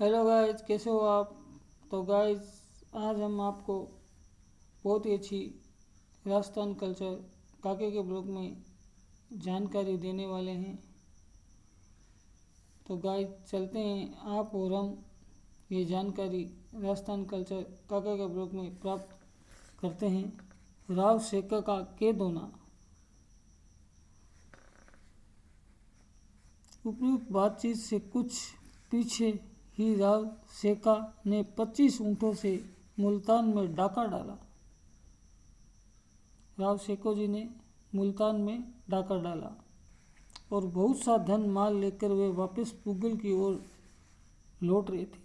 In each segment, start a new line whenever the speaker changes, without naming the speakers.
Hello guys, कैसे हो आप। तो गाइस, आज हम आपको बहुत ही अच्छी राजस्थान कल्चर काके के ब्लॉग में जानकारी देने वाले हैं। तो गाइस, चलते हैं आप और हम ये जानकारी राजस्थान कल्चर काके के ब्लॉग में प्राप्त करते हैं। राव सेका का के दोना। उपयुक्त बातचीत से कुछ पीछे ही राव सेका ने 25 ऊँटों से मुल्तान में डाका डाला। राव सेको जी ने मुल्तान में डाका डाला और बहुत सा धन माल लेकर वे वापस पुगल की ओर लौट रहे थे।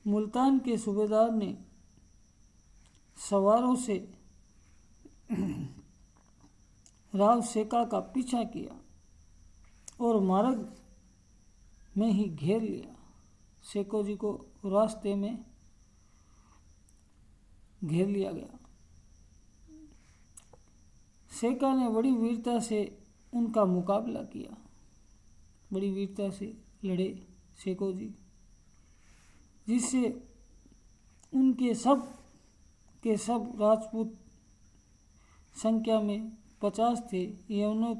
मुल्तान के सूबेदार ने सवारों से राव सेका का पीछा किया और मार्ग में ही घेर लिया। सेको जी को रास्ते में घेर लिया गया। सेका ने बड़ी वीरता से उनका मुकाबला किया। बड़ी वीरता से लड़े सेको जी, जिससे उनके सब के सब राजपूत संख्या में 50 थे यवनों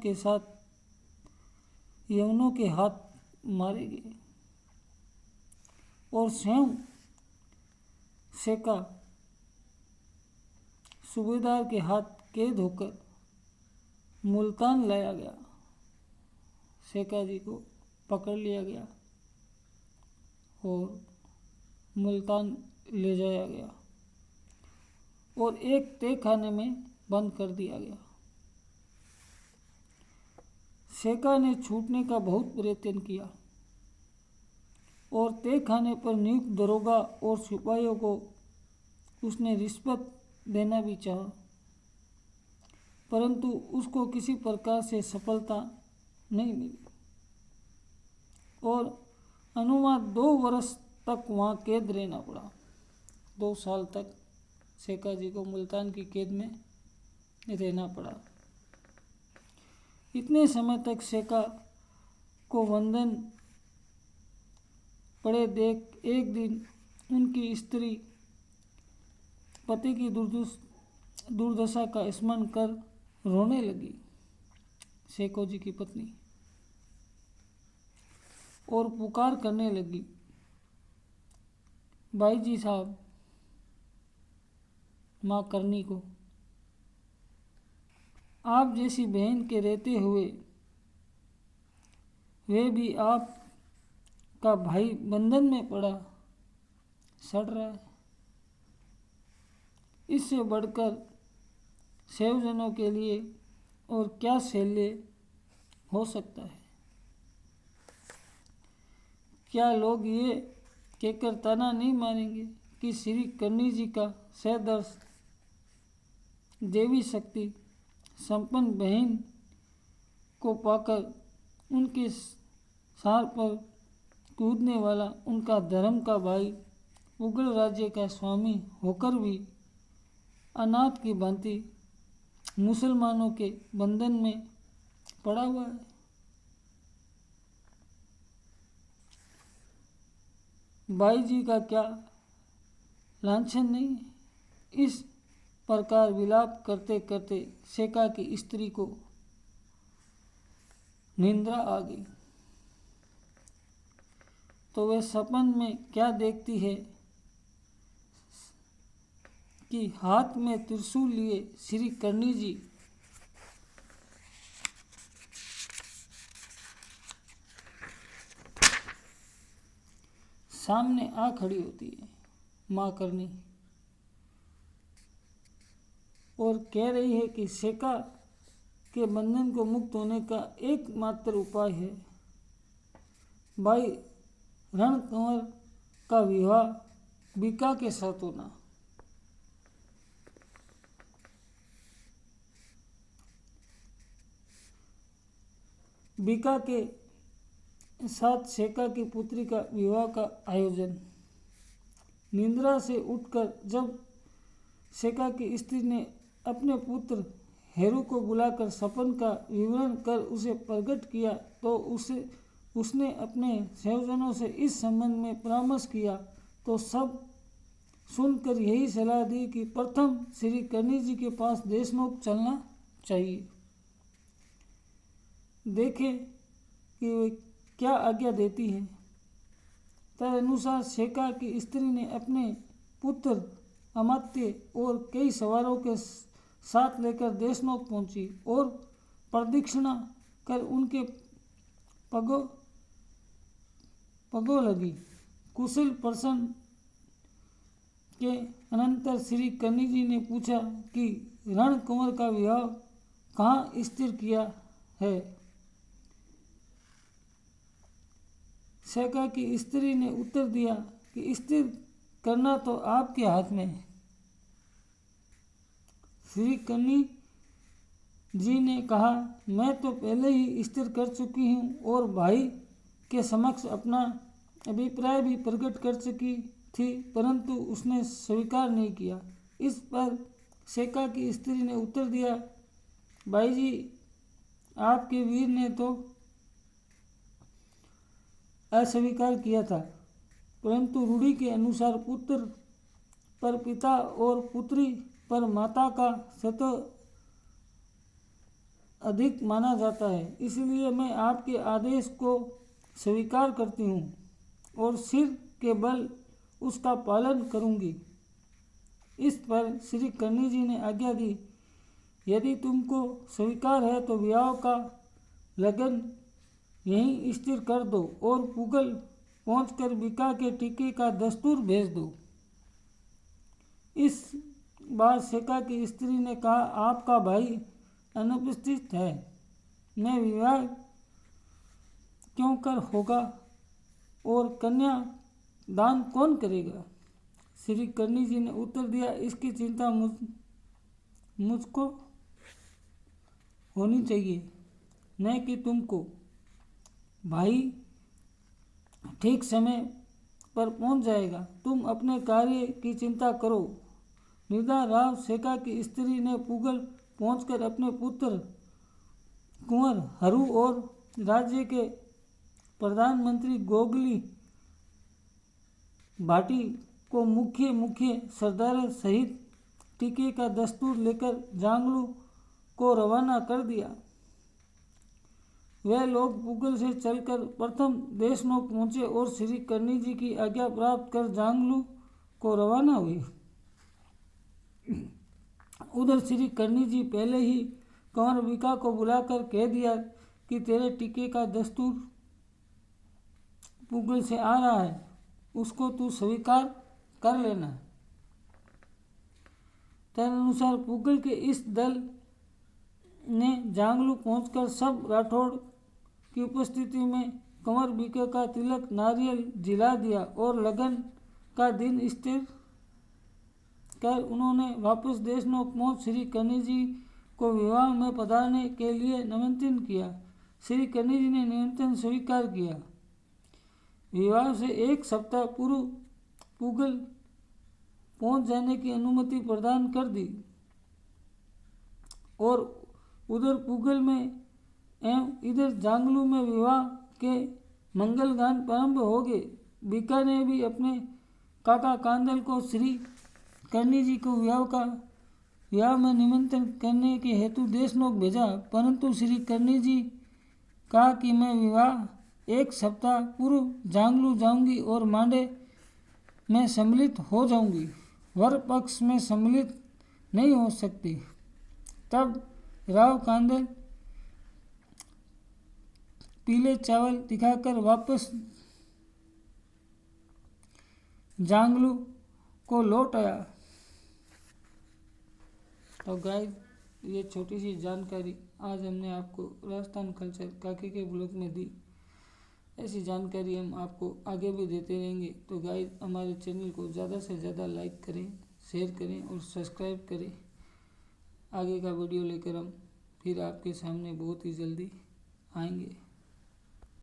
के हाथ मारे गए और स्वयं सेका सूबेदार के हाथ कैद होकर मुल्तान लाया गया। सेका जी को पकड़ लिया गया और मुल्तान ले जाया गया और एक तहखाने में बंद कर दिया गया। सेका ने छूटने का बहुत प्रयत्न किया और तहखाने पर नियुक्त दरोगा और सिपाहियों को उसने रिश्वत देना भी चाहा, परंतु उसको किसी प्रकार से सफलता नहीं मिली और अनुमान 2 वर्ष तक वहाँ कैद रहना पड़ा। 2 साल तक सेका जी को मुल्तान की कैद में रहना पड़ा। इतने समय तक सेका को वंदन पड़े देख एक दिन उनकी स्त्री पति की दुर्दशा का स्मरण कर रोने लगी। सेको जी की पत्नी और पुकार करने लगी, भाई जी साहब, माँ करनी को, आप जैसी बहन के रहते हुए वे भी आप का भाई बंधन में पड़ा सड़ रहा है। इससे बढ़कर सेवजनों के लिए और क्या शैल्य हो सकता है। क्या लोग ये कहकर ताना नहीं मारेंगे कि श्री करनी जी का सहदर्श देवी शक्ति संपन्न बहन को पाकर उनके सार पर कूदने वाला उनका धर्म का भाई मुगल राज्य का स्वामी होकर भी अनाथ की भांति मुसलमानों के बंधन में पड़ा हुआ है। भाई जी का क्या लांछन नहीं है। इस प्रकार विलाप करते करते सेका की स्त्री को निंद्रा आ गई। तो वह सपन में क्या देखती है कि हाथ में त्रिशूल लिए श्री करनी जी सामने आ खड़ी होती है, माँ करनी, और कह रही है कि सेका के बंधन को मुक्त होने का एकमात्र उपाय है भाई रणकंवर का विवाह बीका के साथ होना। बीका के साथ सेका की पुत्री का विवाह का आयोजन। निंद्रा से उठकर जब सेका की स्त्री ने अपने पुत्र हेरू को बुलाकर सपन का विवरण कर उसे प्रकट किया तो उसने अपने सहयोजनों से इस संबंध में परामर्श किया तो सब सुनकर यही सलाह दी कि प्रथम श्री कर्णी जी के पास देशमुख चलना चाहिए, देखें कि वे क्या आज्ञा देती है। तदनुसार शेखा की स्त्री ने अपने पुत्र अमात्य और कई सवारों के साथ लेकर देशमुख पहुंची और प्रदक्षिणा कर उनके पगों लगी। कुशल प्रश्न के अनंतर श्री कर्णी जी ने पूछा कि रण कुंवर का विवाह कहाँ स्थिर किया है। शेखा की स्त्री ने उत्तर दिया कि स्थिर करना तो आपके हाथ में है। श्री कर्णी जी ने कहा, मैं तो पहले ही स्थिर कर चुकी हूँ और भाई के समक्ष अपना अभिप्राय भी प्रकट कर चुकी थी, परंतु उसने स्वीकार नहीं किया। इस पर शेखा की स्त्री ने उत्तर दिया, भाई जी, आपके वीर ने तो अस्वीकार किया था, परंतु रूढ़ी के अनुसार पुत्र पर पिता और पुत्री पर माता का स्वतः अधिक माना जाता है, इसलिए मैं आपके आदेश को स्वीकार करती हूँ और सिर के बल उसका पालन करूँगी। इस पर श्री कर्णी जी ने आज्ञा दी, यदि तुमको स्वीकार है तो विवाह का लगन यहीं स्थिर कर दो और पुगल पहुंचकर बिका के टीके का दस्तूर भेज दो। इस बार शेखा की स्त्री ने कहा, आपका भाई अनुपस्थित है, मैं विवाह क्यों कर होगा और कन्या दान कौन करेगा। श्री कर्णी जी ने उत्तर दिया, इसकी चिंता मुझको होनी चाहिए, न कि तुमको। भाई ठीक समय पर पहुंच जाएगा, तुम अपने कार्य की चिंता करो। निदा राव शेखा की स्त्री ने पुगल पहुंचकर अपने पुत्र कुंवर हरू और राज्य के प्रधानमंत्री गोगली भाटी को मुख्य सरदार सहित टीके का दस्तूर लेकर जांगलू को रवाना कर दिया। वे लोग पुगल से चलकर प्रथम देशमुख पहुंचे और श्री कर्णी जी की आज्ञा प्राप्त कर जांगलू को रवाना हुए। उधर श्री कर्णी जी पहले ही कंवर बिका को बुलाकर कह दिया कि तेरे टीके का दस्तूर पुगल से आ रहा है, उसको तू स्वीकार कर लेना। तदनुसार पुगल के इस दल ने जांगलू पहुंचकर सब राठौड़ की उपस्थिति में कंवर बिका का तिलक नारियल जिला दिया और लगन का दिन स्थिर कर उन्होंने वापस देशमुख पहुंच श्री कर्णी जी को विवाह में पधारने के लिए निमंत्रण किया। श्री कर्णी जी ने निमंत्रण स्वीकार किया। विवाह से एक सप्ताह पूर्व पुगल पहुंच जाने की अनुमति प्रदान कर दी और उधर पुगल में एवं इधर जांगलू में विवाह के मंगल गान प्रारंभ हो गए। बिका ने भी अपने काका कांदल को श्री कर्णी जी को विवाह में निमंत्रण करने के हेतु देशमुख भेजा, परंतु श्री कर्णी जी कहा कि मैं विवाह एक सप्ताह पूर्व जांगलू जाऊंगी और मांडे में सम्मिलित हो जाऊंगी, वर पक्ष में सम्मिलित नहीं हो सकती। तब राव कांदल पीले चावल दिखाकर वापस जांगलू को लौट आया। तो गाइस, ये छोटी सी जानकारी आज हमने आपको राजस्थान कल्चर काकी के ब्लॉग में दी। ऐसी जानकारी हम आपको आगे भी देते रहेंगे। तो गाइस, हमारे चैनल को ज़्यादा से ज़्यादा लाइक करें, शेयर करें और सब्सक्राइब करें। आगे का वीडियो लेकर हम फिर आपके सामने बहुत ही जल्दी आएंगे।